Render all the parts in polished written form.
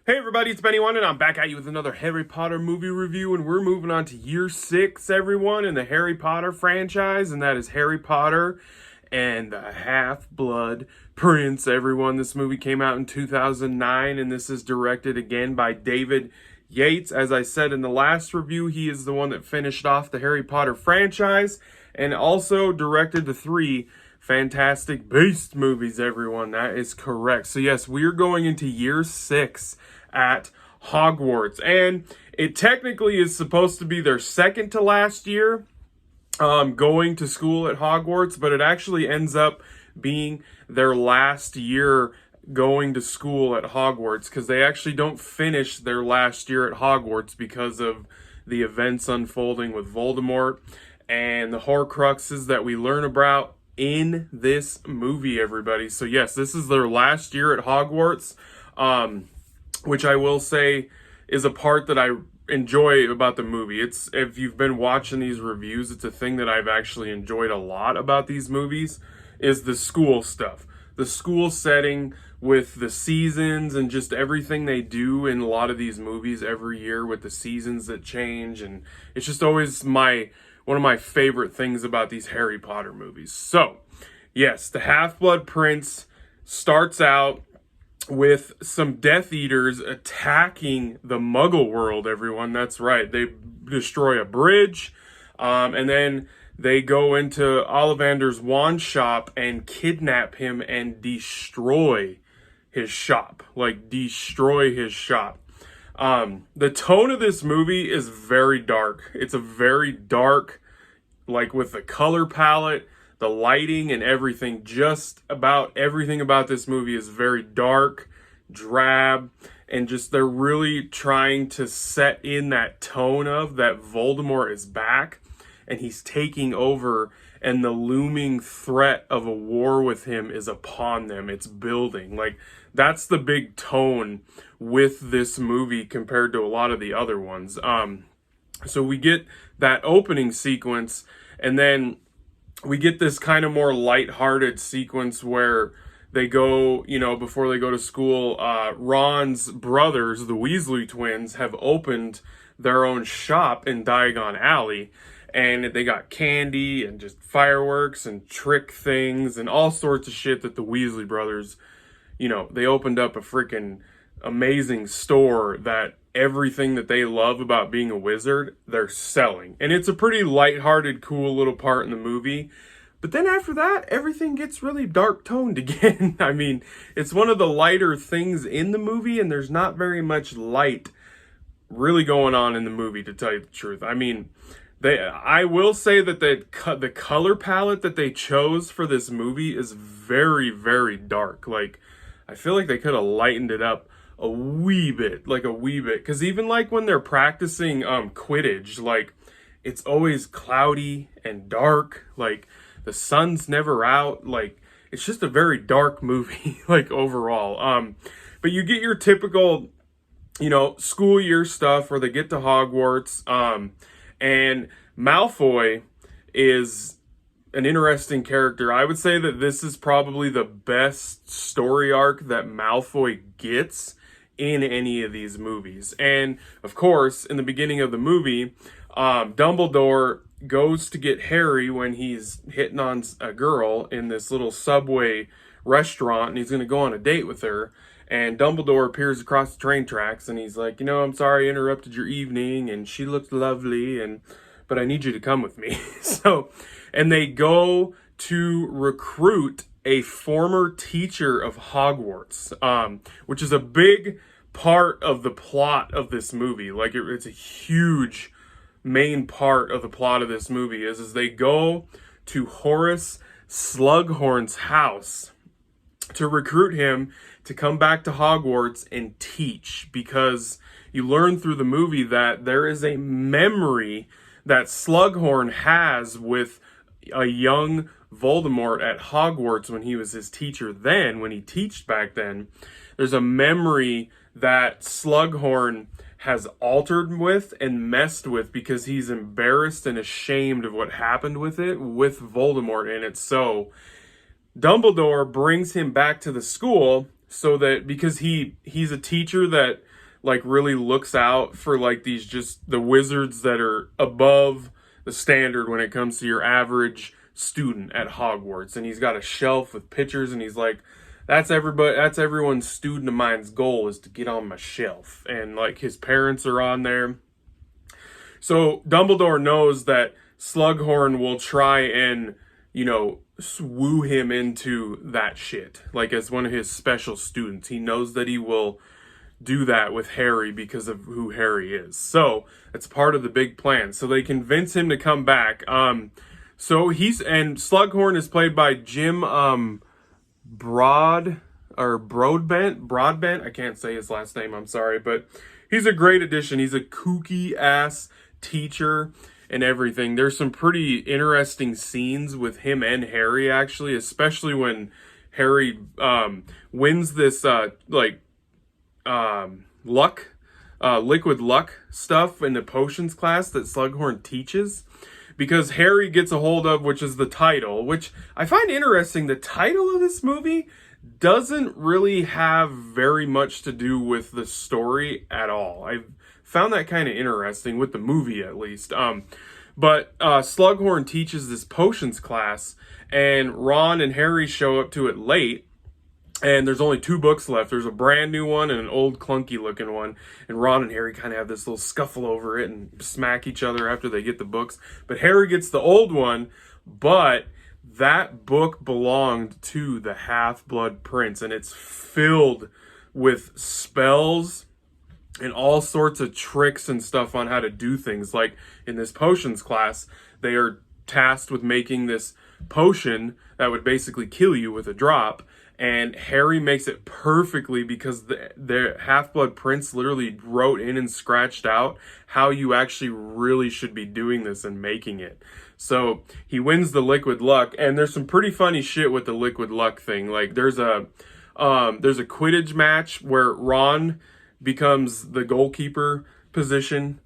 Hey everybody, it's Benny One, and I'm back at you with another Harry Potter movie review, and we're moving on to year 6, everyone, in the Harry Potter franchise, and that is Harry Potter and the Half-Blood Prince, everyone. This movie came out in 2009, and this is directed again by David Yates. As I said in the last review, he is the one that finished off the Harry Potter franchise, and also directed the 3 Fantastic Beasts movies, everyone. That is correct. So yes, we're going into year 6 at Hogwarts, and it technically is supposed to be their second to last year going to school at Hogwarts, but it actually ends up being their last year going to school at Hogwarts, because they actually don't finish their last year at Hogwarts because of the events unfolding with Voldemort and the Horcruxes that we learn about in this movie, everybody. So yes, this is their last year at Hogwarts, which I will say is a part that I enjoy about the movie. It's, if you've been watching these reviews, it's a thing that I've actually enjoyed a lot about these movies, is the school stuff. The school setting with the seasons and just everything they do in a lot of these movies every year with the seasons that change, and it's just always one of my favorite things about these Harry Potter movies. So, yes, the Half-Blood Prince starts out with some Death Eaters attacking the Muggle world, everyone. That's right. They destroy a bridge, and then they go into Ollivander's wand shop and kidnap him and destroy his shop. Like, destroy his shop. The tone of this movie is very dark. It's a very dark, like with the color palette, the lighting and everything, just about everything about this movie is very dark, drab, and just they're really trying to set in that tone of that Voldemort is back and he's taking over, and the looming threat of a war with him is upon them. It's building. Like, that's the big tone with this movie compared to a lot of the other ones. So we get that opening sequence, and then we get this kind of more lighthearted sequence where they go, before they go to school, Ron's brothers, the Weasley twins, have opened their own shop in Diagon Alley, and they got candy and just fireworks and trick things and all sorts of shit that the Weasley brothers, they opened up a freaking amazing store that everything that they love about being a wizard, they're selling. And it's a pretty lighthearted, cool little part in the movie. But then after that, everything gets really dark toned again. I mean, it's one of the lighter things in the movie, and there's not very much light really going on in the movie, to tell you the truth. I mean, I will say that the color palette that they chose for this movie is very, very dark. Like, I feel like they could have lightened it up a wee bit, because even like when they're practicing Quidditch, like, it's always cloudy and dark, like the sun's never out, like it's just a very dark movie like overall. But you get your typical school year stuff where they get to Hogwarts, and Malfoy is an interesting character. I would say that this is probably the best story arc that Malfoy gets in any of these movies. And of course, in the beginning of the movie, Dumbledore goes to get Harry when he's hitting on a girl in this little subway restaurant, and he's going to go on a date with her. And Dumbledore appears across the train tracks, and he's like, I'm sorry I interrupted your evening, and she looks lovely, but I need you to come with me. And they go to recruit a former teacher of Hogwarts, which is a big part of the plot of this movie. Like, it's a huge main part of the plot of this movie is they go to Horace Slughorn's house to recruit him to come back to Hogwarts and teach, because you learn through the movie that there is a memory that Slughorn has with a young Voldemort at Hogwarts when he was his teacher then, when he taught back then. There's a memory that Slughorn has altered with and messed with because he's embarrassed and ashamed of what happened with it, with Voldemort in it. So Dumbledore brings him back to the school so that, because he's a teacher that like really looks out for like these just the wizards that are above the standard when it comes to your average student at Hogwarts. And he's got a shelf with pictures, and he's like, that's everyone's student of mine's goal, is to get on my shelf. And like his parents are on there. So Dumbledore knows that Slughorn will try and, you know, woo him into that shit, like as one of his special students. He knows that he will do that with Harry because of who Harry is. So it's part of the big plan. So they convince him to come back. So Slughorn is played by Jim Broadbent. I can't say his last name, I'm sorry, but he's a great addition. He's a kooky ass teacher and everything. There's some pretty interesting scenes with him and Harry, actually, especially when Harry wins this liquid luck stuff in the potions class that Slughorn teaches, because Harry gets a hold of, which is the title, which I find interesting. The title of this movie doesn't really have very much to do with the story at all. I've found that kind of interesting with the movie, at least. But Slughorn teaches this potions class, and Ron and Harry show up to it late. And there's only 2 books left. There's a brand new one and an old clunky looking one. And Ron and Harry kind of have this little scuffle over it and smack each other after they get the books. But Harry gets the old one, but that book belonged to the Half-Blood Prince, and it's filled with spells and all sorts of tricks and stuff on how to do things. Like in this potions class, they are tasked with making this potion that would basically kill you with a drop. And Harry makes it perfectly because the Half-Blood Prince literally wrote in and scratched out how you actually really should be doing this and making it. So he wins the liquid luck, and there's some pretty funny shit with the liquid luck thing. Like there's a Quidditch match where Ron becomes the goalkeeper position,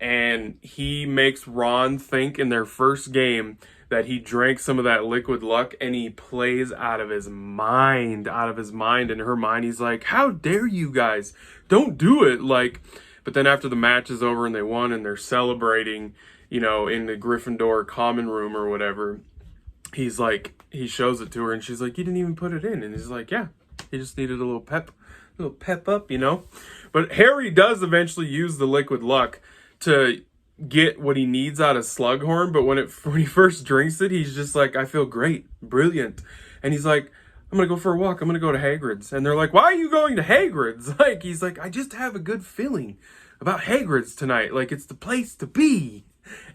and he makes Ron think in their first game that he drank some of that liquid luck, and he plays out of his mind. In Hermione's like, how dare you guys? Don't do it. Like, but then after the match is over and they won and they're celebrating, you know, in the Gryffindor common room or whatever, he's like, he shows it to her and she's like, you didn't even put it in. And he's like, yeah, he just needed a little pep up, you know? But Harry does eventually use the liquid luck to get what he needs out of Slughorn, but when he first drinks it, he's just like, I feel great, brilliant. And he's like, I'm gonna go for a walk, I'm gonna go to Hagrid's. And they're like, why are you going to Hagrid's? Like, he's like, I just have a good feeling about Hagrid's tonight, like it's the place to be.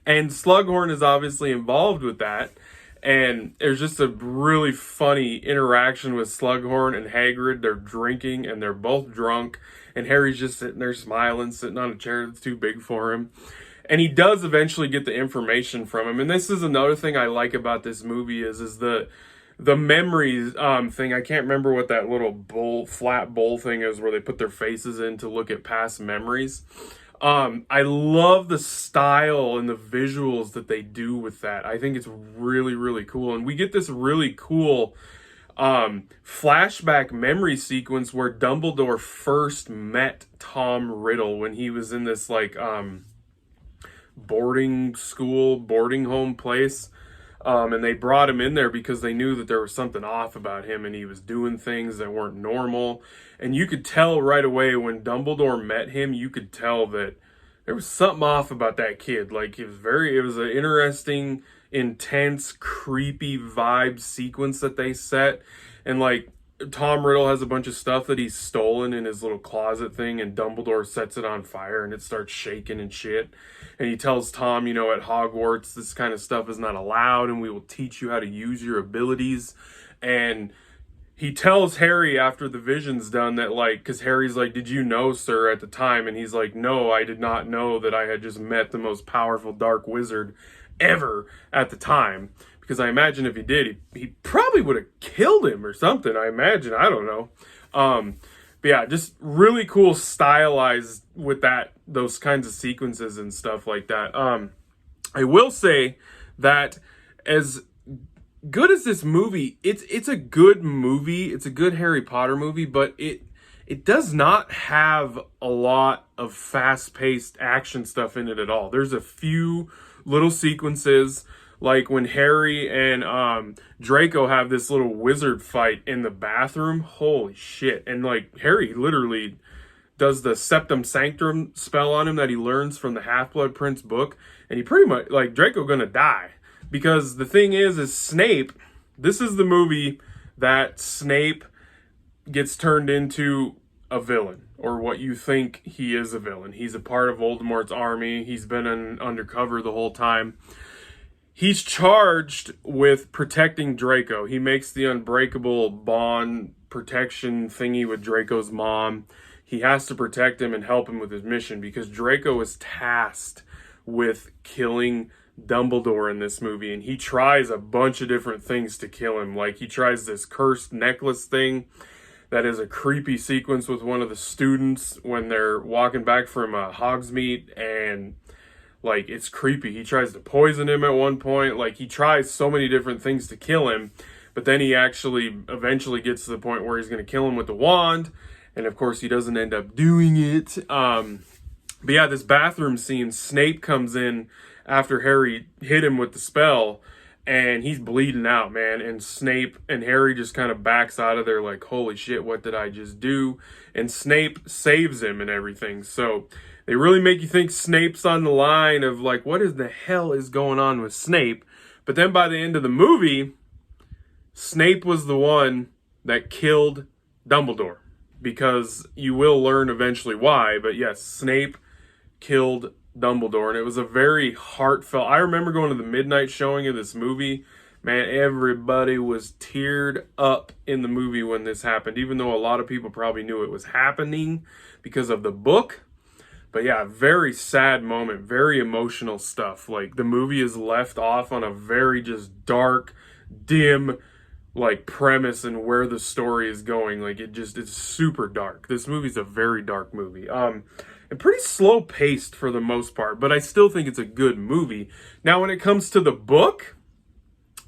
And Slughorn is obviously involved with that, and there's just a really funny interaction with Slughorn and Hagrid. They're drinking and they're both drunk, and Harry's just sitting there smiling, sitting on a chair that's too big for him. And he does eventually get the information from him. And this is another thing I like about this movie is the memories thing. I can't remember what that little flat bowl thing is where they put their faces in to look at past memories. I love the style and the visuals that they do with that. I think it's really, really cool. And we get this really cool flashback memory sequence where Dumbledore first met Tom Riddle when he was in this like boarding home place, and they brought him in there because they knew that there was something off about him and he was doing things that weren't normal. And you could tell right away when Dumbledore met him, you could tell that there was something off about that kid. Like it was an interesting, intense, creepy vibe sequence that they set. And like Tom Riddle has a bunch of stuff that he's stolen in his little closet thing, and Dumbledore sets it on fire and it starts shaking and shit. And he tells Tom, you know, at Hogwarts, this kind of stuff is not allowed and we will teach you how to use your abilities. And he tells Harry after the vision's done that, like, because Harry's like, did you know, sir, at the time? And he's like, no, I did not know that I had just met the most powerful dark wizard ever at the time. Because I imagine if he did, he probably would have killed him or something, I imagine. I don't know. But yeah, just really cool stylized with those kinds of sequences and stuff like that. I will say that as good as this movie, it's a good movie. It's a good Harry Potter movie, but it does not have a lot of fast-paced action stuff in it at all. There's a few little sequences, like when Harry and Draco have this little wizard fight in the bathroom. Holy shit. And like Harry literally does the Septum Sanctum spell on him that he learns from the Half-Blood Prince book, and he pretty much, like, Draco gonna die. Because the thing is Snape, this is the movie that Snape gets turned into a villain, or what you think he is a villain. He's a part of Voldemort's army. He's been undercover the whole time. He's charged with protecting Draco. He makes the unbreakable bond protection thingy with Draco's mom. He has to protect him and help him with his mission because Draco is tasked with killing Dumbledore in this movie, and he tries a bunch of different things to kill him. Like, he tries this cursed necklace thing that is a creepy sequence with one of the students when they're walking back from Hogsmeade, and like, it's creepy. He tries to poison him at one point. Like, he tries so many different things to kill him, but then he actually eventually gets to the point where he's going to kill him with the wand, and of course he doesn't end up doing it. But yeah, this bathroom scene, Snape comes in after Harry hit him with the spell, and he's bleeding out, man. And Snape and Harry just kind of backs out of there like, holy shit, what did I just do? And Snape saves him and everything. So they really make you think Snape's on the line of like, what is the hell is going on with Snape? But then by the end of the movie, Snape was the one that killed Dumbledore. Because you will learn eventually why. But yes, Snape killed Dumbledore, and it was a very heartfelt. I remember going to the midnight showing of this movie. Man, everybody was teared up in the movie when this happened, even though a lot of people probably knew it was happening because of the book. But yeah, very sad moment, very emotional stuff. Like, the movie is left off on a very just dark, dim, like, premise and where the story is going. Like, it's super dark. This movie's a very dark movie. And pretty slow paced for the most part, but I still think it's a good movie. Now, when it comes to the book,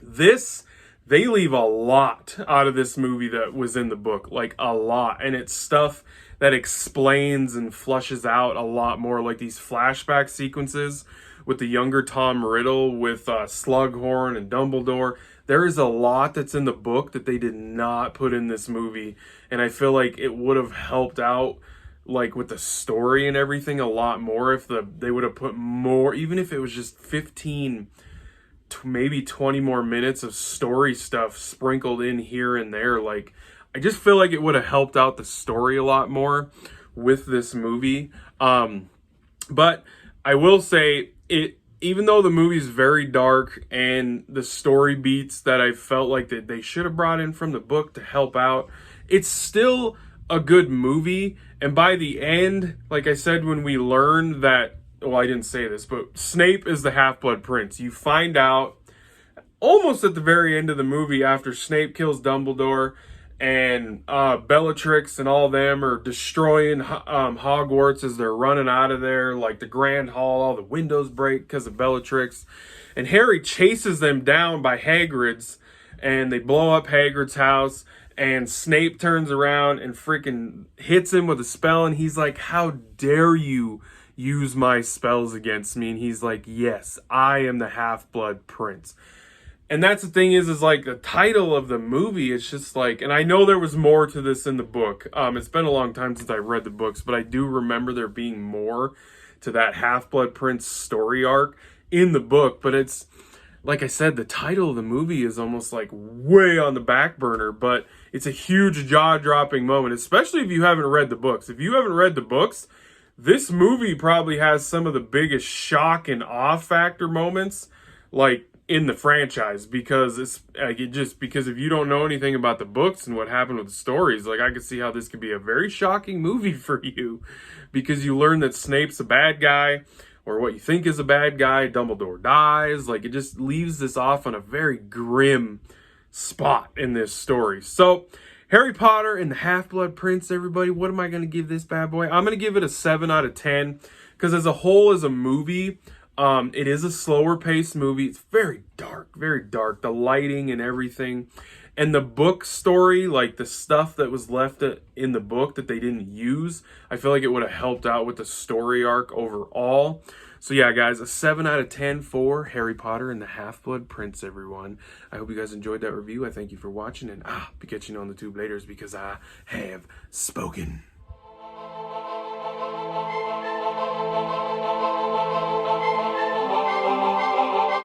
they leave a lot out of this movie that was in the book, like a lot. And it's stuff that explains and flushes out a lot more, like these flashback sequences with the younger Tom Riddle, with Slughorn and Dumbledore. There is a lot that's in the book that they did not put in this movie, and I feel like it would have helped out, like, with the story and everything a lot more if they would have put more, even if it was just 15 to maybe 20 more minutes of story stuff sprinkled in here and there. Like, I just feel like it would have helped out the story a lot more with this movie. But I will say, even though the movie's very dark and the story beats that I felt like that they should have brought in from the book to help out, it's still a good movie. And by the end, like I said, when we learn that, well, I didn't say this, but Snape is the Half-Blood Prince. You find out almost at the very end of the movie, after Snape kills Dumbledore and Bellatrix and all them are destroying Hogwarts as they're running out of there, like the Grand Hall, all the windows break because of Bellatrix. And Harry chases them down by Hagrid's, and they blow up Hagrid's house. And Snape turns around and freaking hits him with a spell. And he's like, how dare you use my spells against me? And he's like, yes, I am the Half-Blood Prince. And that's the thing is like the title of the movie, it's just like, and I know there was more to this in the book. It's been a long time since I read the books, but I do remember there being more to that Half-Blood Prince story arc in the book. But it's, like I said, the title of the movie is almost like way on the back burner, but it's a huge jaw-dropping moment, especially if you haven't read the books. If you haven't read the books, this movie probably has some of the biggest shock and awe factor moments, like, in the franchise, because it's like, because if you don't know anything about the books and what happened with the stories, like, I could see how this could be a very shocking movie for you, because you learn that Snape's a bad guy, or what you think is a bad guy. Dumbledore dies. Like, it just leaves this off on a very grim spot in this story. So, Harry Potter and the Half-Blood Prince, everybody, what am I going to give this bad boy? I'm going to give it a 7 out of 10, because as a whole, as a movie, it is a slower paced movie. It's very dark, very dark. The lighting and everything. And the book story, like the stuff that was left in the book that they didn't use, I feel like it would have helped out with the story arc overall. So yeah, guys, a 7 out of 10 for Harry Potter and the Half-Blood Prince, everyone. I hope you guys enjoyed that review. I thank you for watching, and be catching you on the tube later because I have spoken.